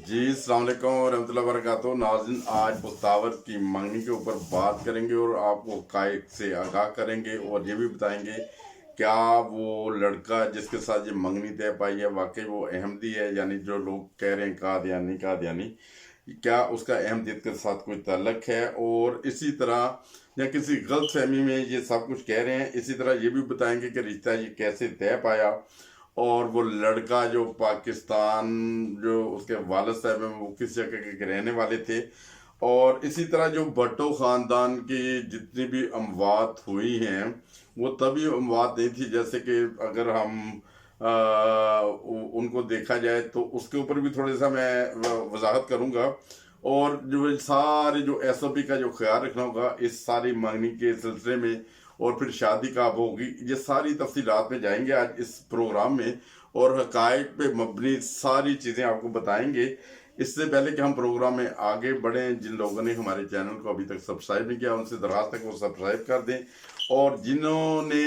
जी अस्सलाम वालेकुम वरहमतुल्लाहि वबरकातुहू। नाज़रीन, आज मुख्तावर की मंगनी के ऊपर बात करेंगे और आपको हक़ाइक़ से आगाह करेंगे और ये भी बताएंगे क्या वो लड़का जिसके साथ ये मंगनी तय पाई है वाकई वो अहमदी है, यानी जो लोग कह रहे हैं कादियानी, क्या उसका अहमदियत के साथ कोई ताल्लुक है। और इसी तरह या किसी गलत फहमी में ये सब कुछ कह रहे हैं। इसी तरह ये भी बताएंगे कि रिश्ता ये कैसे तय पाया और वो लड़का जो पाकिस्तान, जो उसके वालिद साहब हैं वो किस जगह के रहने वाले थे। और इसी तरह जो भट्टो ख़ानदान की जितनी भी अमवात हुई हैं वो तभी अमवात नहीं थी, जैसे कि अगर हम उनको देखा जाए तो उसके ऊपर भी थोड़ा सा मैं वजाहत करूँगा। और जो सारे जो एसओपी का जो ख्याल रखना होगा इस सारी मांगनी के सिलसिले में, और फिर शादी कब होगी, ये सारी तफसीलात में जाएंगे आज इस प्रोग्राम में और हक़ाइक़ पे मबनी सारी चीज़ें आपको बताएंगे। इससे पहले कि हम प्रोग्राम में आगे बढ़ें, जिन लोगों ने हमारे चैनल को अभी तक सब्सक्राइब नहीं किया उनसे दरख्वास्त है कि वो सब्सक्राइब कर दें, और जिन्होंने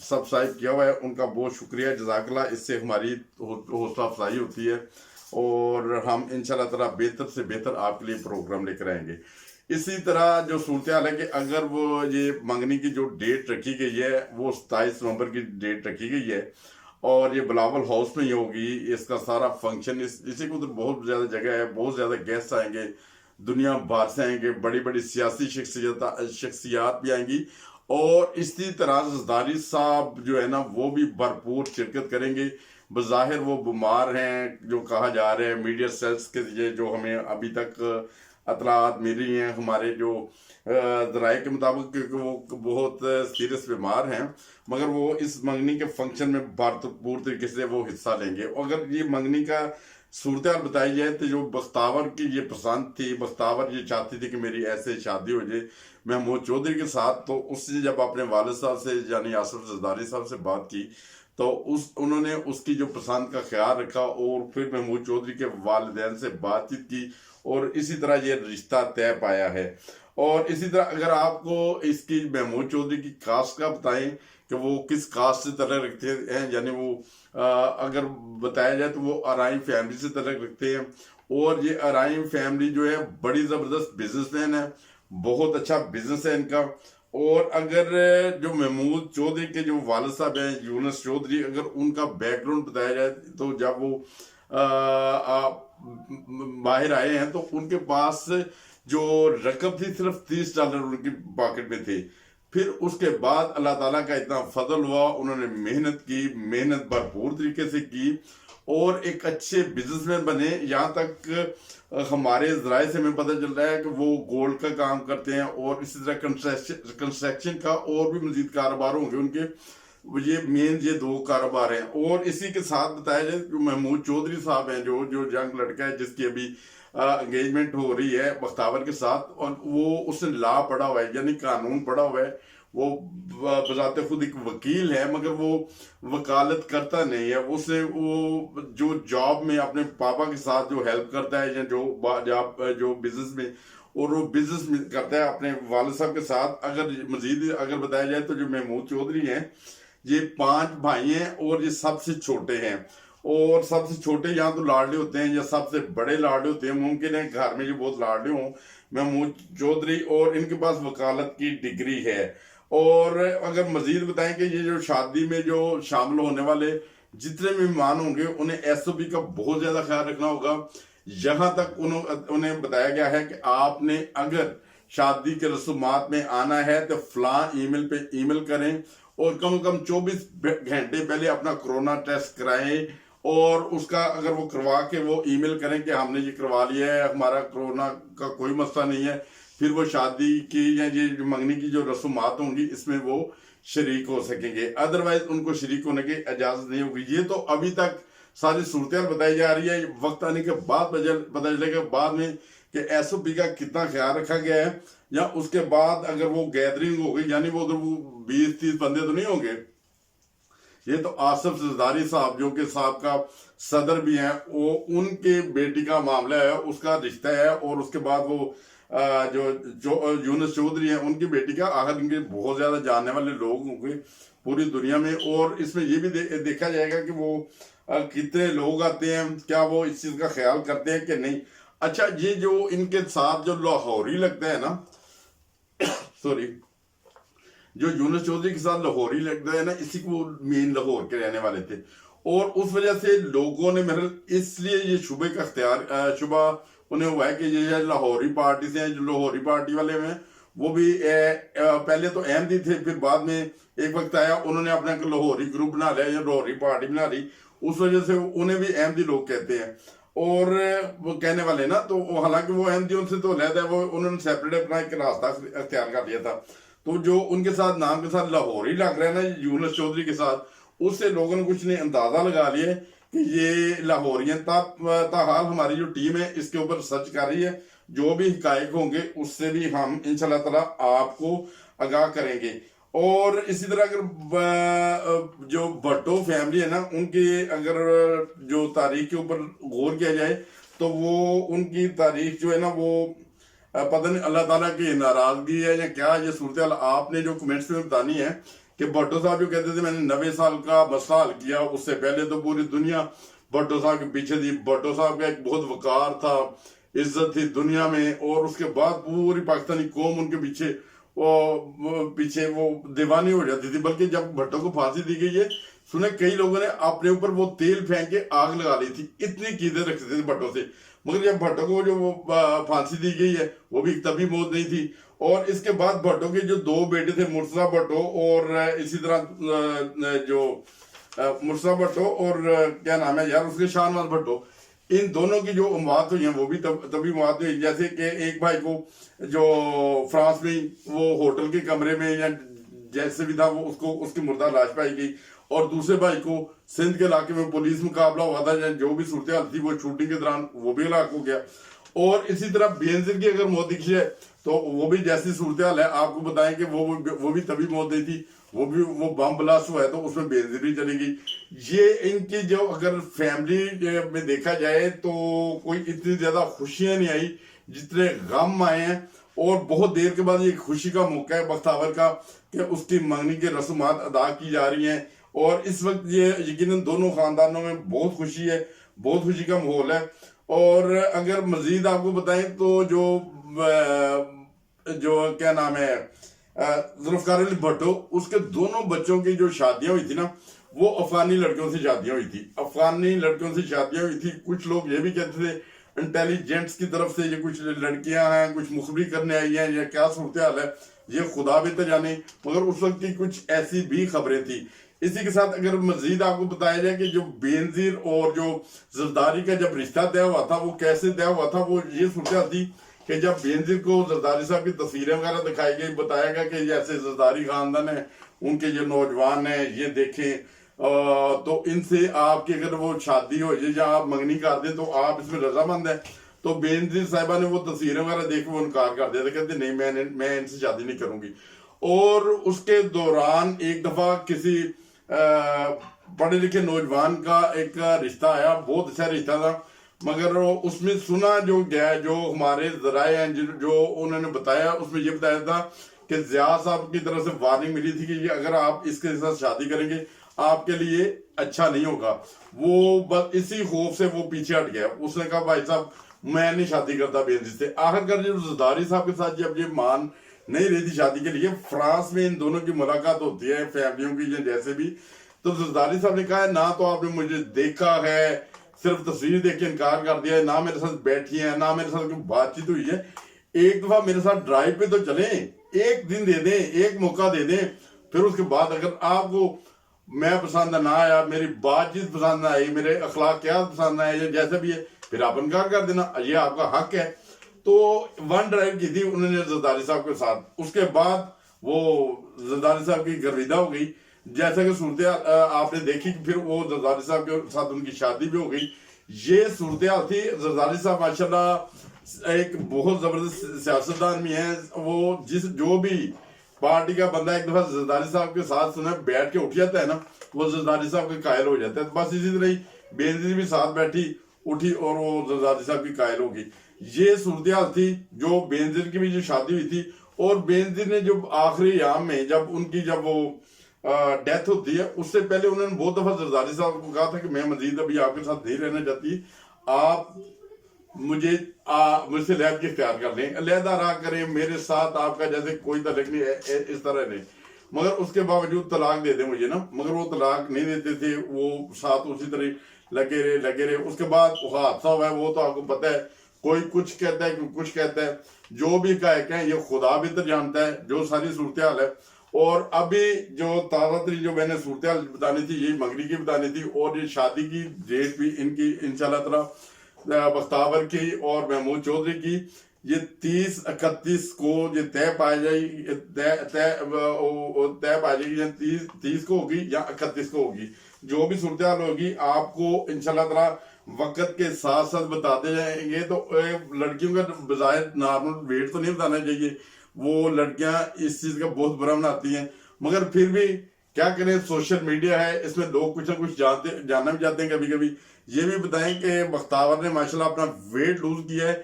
सब्सक्राइब किया हुआ है उनका बहुत शुक्रिया, जज़ाकल्लाह। इससे हमारी हौसला अफजाई होती है और हम इंशाल्लाह ताला बेहतर से बेहतर आपके लिए प्रोग्राम लेकर आएंगे। इसी तरह जो सूरत हाल है कि अगर वो ये मंगनी की जो डेट रखी गई है वो 27 नवंबर की डेट रखी गई है और ये बिलावल हाउस में ही होगी। इसका सारा फंक्शन इसी को तो बहुत ज़्यादा जगह है, बहुत ज़्यादा गेस्ट आएंगे, दुनिया भर से आएंगे, बड़ी बड़ी सियासी शख्सियात भी आएंगी। और इसी तरह जरदारी साहब जो है ना वो भी भरपूर शिरकत करेंगे। बज़ाहिर वो बीमार हैं, जो कहा जा रहा है मीडिया सेल्स के ये जो हमें अभी तक अतलात मिल रही हैं हमारे जो ज़राए के मुताबिक, क्योंकि वो बहुत सीरियस बीमार हैं, मगर वो इस मंगनी के फंक्शन में भरपूर तरीके से वो हिस्सा लेंगे। अगर ये मंगनी का सूरत हाल बताई जाए तो जो बख्तावर की ये पसंद थी, बख्तावर ये चाहती थी कि मेरी ऐसे शादी हो जाए महमूद चौधरी के साथ, तो उससे जब अपने वालिद साहब से यानी आसिफ जरदारी साहब से बात की तो उन्होंने उसकी जो पसंद का ख्याल रखा और फिर महमूद चौधरी के वालिदैन से बातचीत की और इसी तरह ये रिश्ता तय पाया है। और इसी तरह अगर आपको इसकी महमूद चौधरी की कास्ट का बताएं कि वो किस कास्ट से ताल्लुक़ रखते हैं, यानी वो अगर बताया जाए तो वो अराइम फैमिली से ताल्लुक़ रखते हैं। और ये अराइम फैमिली जो है बड़ी ज़बरदस्त बिजनेसमैन है, बहुत अच्छा बिजनेस है इनका। और अगर जो महमूद चौधरी के जो वालिद साहब हैं यूनुस चौधरी, अगर उनका बैकग्राउंड बताया जाए तो जब वो बाहर आए हैं तो उनके पास जो रकम थी सिर्फ $30 उनकी पॉकेट में थे। फिर उसके बाद अल्लाह ताला का इतना फजल हुआ, उन्होंने मेहनत की, मेहनत भरपूर तरीके से की और एक अच्छे बिजनेसमैन बने। यहाँ तक हमारे ज़राए से हमें पता चल रहा है कि वो गोल्ड का काम करते हैं और इसी तरह कंस्ट्रक्शन का और भी मजीद कारोबार होंगे उनके। ये मेन ये दो कारोबार हैं। और इसी के साथ बताया जाए जो महमूद चौधरी साहब हैं, जो जो यंग लड़का है जिसकी अभी एंगेजमेंट हो रही है बख्तावर के साथ, और वो उसने लॉ पढ़ा हुआ है यानी कानून पढ़ा हुआ है। वो बजाते खुद एक वकील है मगर वो वकालत करता नहीं है। उसे वो जो जॉब में अपने पापा के साथ जो हेल्प करता है या जो बिजनेस में, और वो बिजनेस में करता है अपने वालिद साहब के साथ। अगर मजीद अगर बताया जाए तो जो महमूद चौधरी हैं ये 5 भाई हैं और ये सबसे छोटे हैं। और सबसे छोटे यहाँ तो लाडले होते हैं या सबसे बड़े लाडले होते हैं, मुमकिन है घर में जो बहुत लाडले हों महमूद चौधरी, और इनके पास वकालत की डिग्री है। और अगर मजीद बताएं कि ये जो शादी में जो शामिल होने वाले जितने भी मेहमान होंगे उन्हें एसओपी का बहुत ज्यादा ख्याल रखना होगा। यहाँ तक उन्हें बताया गया है कि आपने अगर शादी के रसूमात में आना है तो फलां ईमेल पे ईमेल करें और कम से कम 24 घंटे पहले अपना कोरोना टेस्ट कराएं। और उसका अगर वो करवा के वो ईमेल करें कि हमने ये करवा लिया है, हमारा कोरोना का कोई मसला नहीं है, फिर वो शादी की या ये जो मंगनी की जो रसूमात होंगी इसमें वो शरीक हो सकेंगे। अदरवाइज उनको शरीक होने की इजाजत नहीं होगी। ये तो अभी तक सारी सूरत बताई जा रही है, वक्त आने के बाद पता चलेगा बाद में कि एसओपी का कितना ख्याल रखा गया है, या उसके बाद अगर वो गैदरिंग हो गई यानी वो 20-30 बंदे तो नहीं होंगे। ये तो आसिफ जरदारी साहब जो कि साहब का सदर भी हैं, वो उनके बेटी का मामला है, उसका रिश्ता है। और उसके बाद वो जो यूनुस चौधरी हैं उनकी बेटी का, आखिर इनके बहुत ज्यादा जानने वाले लोग होंगे पूरी दुनिया में। और इसमें ये भी देखा जाएगा कि वो कितने लोग आते हैं, क्या वो इस चीज का ख्याल करते हैं कि नहीं। अच्छा, ये जो इनके साथ जो लाहौरी लगता है ना, सॉरी, जो यूनुस चौधरी के साथ लाहौरी लगता है ना, इसी को मेन लाहौर के रहने वाले थे, और उस वजह से लोगों ने मेरे इसलिए ये शुबे का अख्तियार शुबा उन्हें हुआ है कि ये लाहौरी पार्टी से हैं, जो लाहौरी पार्टी वाले हैं वो भी पहले तो अहमदी थे, फिर बाद में एक वक्त आया उन्होंने अपना लाहौरी ग्रुप बना लिया या लाहौरी पार्टी बना ली, उस वजह से उन्हें भी अहमदी लोग कहते हैं। और वो कहने वाले ना, तो हालांकि वो अहमदियों से तो अलग है, वो उन्होंने सेपरेट अपना एक रास्ता अख्तियार कर लिया था। तो जो उनके साथ नाम के साथ लाहौरी लग रहा है ना यूनुस चौधरी के साथ, उससे लोगों ने कुछ ने अंदाजा लगा लिया कि ये लाहौरियन ताहाल हमारी जो टीम है इसके ऊपर सर्च कर रही है, जो भी हिकायक होंगे उससे भी हम इंशाल्लाह ताला आपको आगाह करेंगे। और इसी तरह अगर जो भट्टो फैमिली है ना, उनके अगर जो तारीख के ऊपर गौर किया जाए तो वो उनकी तारीख जो है ना वो पता नहीं अल्लाह ताला की नाराजगी है या क्या, ये सूरत आपने जो कमेंट्स में बतानी है कि भट्टो साहब जो कहते थे मैंने 90 साल का मसला हल किया, उससे पहले तो पूरी दुनिया भट्टो साहब के पीछे थी। भट्टो साहब का एक बहुत वकार था, इज्जत थी दुनिया में, और उसके बाद पूरी पाकिस्तानी कौम उनके पीछे वो दीवानी हो जाती थी। बल्कि जब भट्टो को फांसी दी गई है, सुने कई लोगों ने अपने ऊपर वो तेल फेंक के आग लगा ली थी, इतनी कीदे रखते थे भट्टो से। मगर जब भट्टो को जो वो फांसी दी गई है वो भी तभी मौत नहीं थी। और इसके बाद भट्टो के जो दो बेटे थे, मुर्तजा भट्टो और इसी तरह जो मुर्तजा भट्टो और क्या नाम है यार उसके, शाहनवाज भट्टो, इन दोनों की जो मौत हुई है वो भी तभी मौत हुई। जैसे कि एक भाई को जो फ्रांस में वो होटल के कमरे में या जैसे भी था वो उसको उसकी मुर्दा लाश पाई गई, और दूसरे भाई को सिंध के इलाके में पुलिस मुकाबला हुआ था, जो भी सूरत हाल थी वो शूटिंग के दौरान वो भी हलाक हो गया। और इसी तरह बेनजीर की अगर मौत दिखी है तो वो भी जैसी सूरत हाल है आपको बताएं कि वो भी तभी मौत नहीं थी, वो बम ब्लास्ट हुआ है तो उसमें बेनजीर भी चली गई। ये इनकी जो अगर फैमिली में देखा जाए तो कोई इतनी ज्यादा खुशियां नहीं आई जितने गम आए हैं। और बहुत देर के बाद ये खुशी का मौका है बख्तावर का कि उसकी मंगनी के रस्मात अदा की जा रही हैं, और इस वक्त ये यकीनन दोनों खानदानों में बहुत खुशी है, बहुत खुशी का माहौल है। और अगर मजीद आपको बताएं तो जो क्या नाम है जुल्फकार अली भट्टो, उसके दोनों बच्चों की जो शादियां हुई थी ना वो अफगानी लड़कियों से शादियां हुई थी, अफगानी लड़कियों से शादियां हुई थी। कुछ लोग ये भी कहते थे इंटेलिजेंट्स की तरफ से ये कुछ लड़कियां हैं, कुछ मुखबरी करने आई हैं, या क्या सूरत हाल है ये खुदा बेहतर जाने, मगर उस वक्त की कुछ ऐसी भी खबरें थी। इसी के साथ अगर मजीद आपको बताया जाए कि जो बेनजीर और जो जरदारी का जब रिश्ता तय हुआ था वो कैसे तय हुआ था, वो ये सूरत थी कि जब बेनजीर को जरदारी साहब की तस्वीरें वगैरह दिखाई गई, बताया गया कि जैसे जरदारी खानदान है, उनके जो नौजवान है ये देखें, तो इनसे आपकी अगर वो शादी हो जाए या आप मंगनी कर दें तो आप इसमें रजामंद है। तो बेनजीर साहिबा ने वो तस्वीरें वगैरह देख के वो इनकार कर दिया था, कहते नहीं मैं इनसे शादी नहीं करूंगी। और उसके दौरान एक दफा किसी पढ़े लिखे नौजवान का एक रिश्ता आया, बहुत अच्छा रिश्ता था, मगर उसमें सुना जो गया, जो हमारे जराए हैं जो उन्होंने बताया, उसमें ये बताया था कि ज़िया साहब की तरफ से वार्निंग मिली थी कि अगर आप इसके साथ शादी करेंगे आपके लिए अच्छा नहीं होगा। वो बस इसी खौफ से वो पीछे हट गया, उसने कहा भाई साहब मैं नहीं शादी करता बेनजीर से। आखिरकार जब जरदारी साहब के साथ जब ये मान नहीं रही थी शादी के लिए, फ्रांस में इन दोनों की मुलाकात होती है फैमिलियों की जैसे भी, तो जरदारी साहब ने कहा ना तो आपने मुझे देखा है, सिर्फ तस्वीर देख के इनकार कर दिया है, ना मेरे साथ बैठी है, ना मेरे साथ कोई बातचीत हुई है। एक दफा मेरे साथ ड्राइव पे तो चले, एक दिन दे दें, एक मौका दे दें, फिर उसके बाद अगर आपको मैं पसंद ना आया, मेरी बातचीत पसंद ना आई, मेरे अखलाक क्या पसंद आए, जैसे भी है फिर आप इनकार कर देना, ये आपका हक है। तो वन ड्राइव की थी उन्होंने जरदारी साहब के साथ। उसके बाद वो जरदारी साहब की गर्विदा हो गई, जैसा कि सूरत आपने देखी, फिर वो जरदारी साहब के साथ उनकी शादी भी हो गई। ये सूरत हाल थी। जरदारी साहब माशाल्लाह एक बहुत जबरदस्त सियासतदान भी है। वो जो भी पार्टी का बंदा एक दफा जरदारी साहब के साथ सुना बैठ के उठ जाता है ना, वो जरदारी साहब के कायल हो जाता है। बस इसी तरह ही बेनजीर भी साथ बैठी उठी और वो जरदारी साहब की कायल हो गई। ये सूरत हाल थी जो बेनजीर की भी जो शादी हुई थी। और बेनजीर ने जो आखिरी याम में जब वो डेथ होती है, उससे पहले उन्होंने बहुत दफा जरदारी साहब को कहा था कि मैं मजीद अभी आपके साथ नहीं रहना चाहती, आप मुझसे लहद की इख्तियार कर लें, अलहदा रहा करें, मेरे साथ आपका जैसे कोई तलाक नहीं है, इस तरह नहीं। मगर उसके बावजूद तलाक दे दें मुझे ना, मगर वो तलाक नहीं देते थे, वो साथ उसी तरह लगे रहे। उसके बाद हादसा हुआ है, वो तो आपको पता है, कोई कुछ कहता है, कोई कुछ कहता है, जो भी कहें ये खुदा बेहतर जानता है जो सारी सूरत हाल है। और अभी जो ताज़ा तरी जो मैंने सूरत हाल बतानी थी, ये मंगनी की बतानी थी, और ये शादी की डेट भी इनकी इंशाल्लाह ताला बख्तावर की और महमूद चौधरी की ये 30-31 को ये तय पाई जाएगी, तय पाई जाएगी, 30 को होगी या 31 को होगी। जो भी सूरत हाल होगी आपको इंशाल्लाह ताला वक्त के साथ साथ बताते जाएंगे। तो लड़कियों का बजाय नॉर्मल वेट तो नहीं बताना चाहिए, वो लड़कियां इस चीज का बहुत बुरा बनाती हैं, मगर फिर भी क्या करें, सोशल मीडिया है, इसमें लोग कुछ ना कुछ जानना भी चाहते हैं। कभी कभी ये भी बताएं कि बख्तावर ने माशाल्लाह अपना वेट लूज किया है,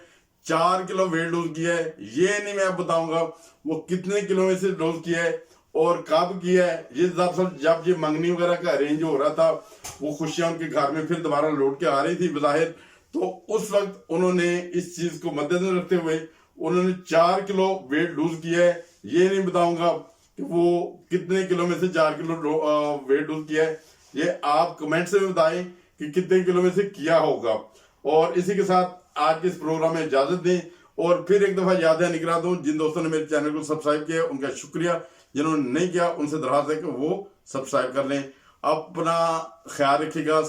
4 किलो वेट लूज किया है। ये नहीं मैं बताऊंगा वो कितने किलो में से लूज किया है और कब किया है। ये दरअसल जब ये मंगनी वगैरह का अरेंज हो रहा था, वो खुशियां उनके घर में फिर दोबारा लौट के आ रही थी बज़ाहिर, तो उस वक्त उन्होंने इस चीज को मद्देनजर रखते हुए उन्होंने 4 किलो वेट लूज किया है। ये नहीं बताऊंगा कि वो कितने किलो में से 4 किलो वेट लूज किया है, ये आप कमेंट से बताएं कि कितने किलो में से किया होगा। और इसी के साथ आज के इस प्रोग्राम में इजाजत दें, और फिर एक दफा याद है निकला दूं, जिन दोस्तों ने मेरे चैनल को सब्सक्राइब किया उनका शुक्रिया, जिन्होंने नहीं किया उनसे दरख्वास्त है कि वो सब्सक्राइब कर लें। अपना ख्याल रखिएगा।